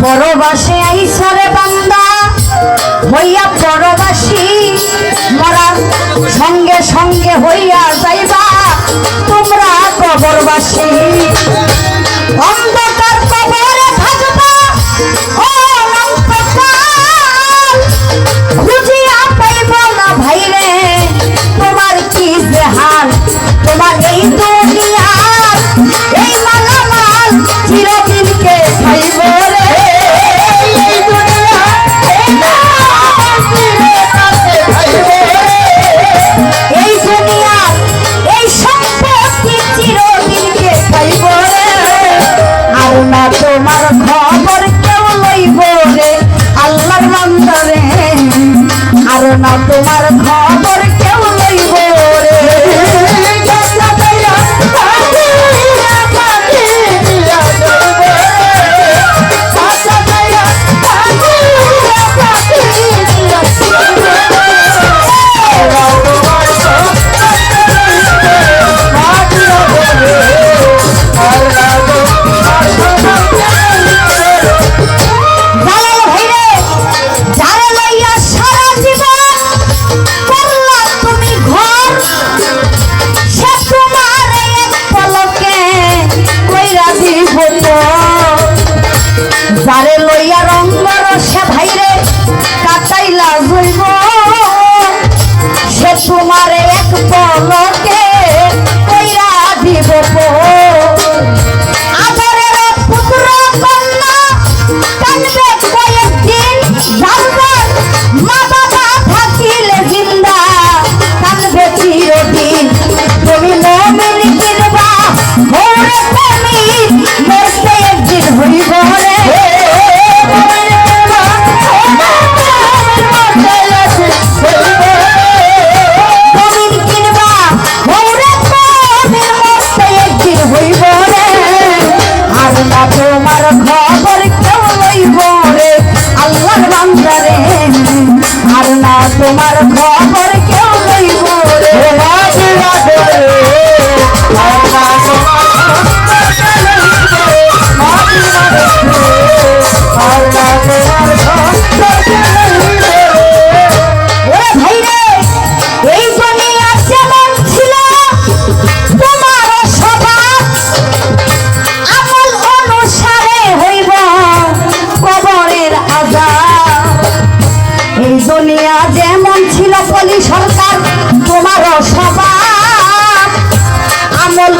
পরবাসে আইসরে বান্দা হইয়া পরবাসী মরার সঙ্গে সঙ্গে হইয়া যাইবা তোমরা কবরবাসী। অন্ধকার কবরে থাকবা অনন্তকাল, খুঁজিয়া পাইব না ভাইরে তোমার কি যে হাল। তোমার এই দুনিয়ার এই মালামাল চিরদিনকে খাইব রে। তোমার খবর কেউ লইব রে আল্লাহর বান্দা রে, আর না তোমার খবর কেউ লইব রে। যারে লইয়া রঙ্গ রসে ভাইরে কাটাইলা জৈব, সে তোমারে এক পলকে কইরা দিব। আদরের পুত্র কন্যা কাঁদবে কয়েকদিন, জানবেন মা বাবা থাকিলে জিন্দা কাঁদবে চিরদিন। তুমি মুমিন কিনবা ওরে তুমি মরতে একদিন হইব রে। তোমার খবর কেউ লইব রে আল্লাহর বান্দা রে, আর না তোমার খবর কেউ লইব রে। দুনিয়া যেমন ছিল পলি সরকার তোমারও স্বভাব, আমল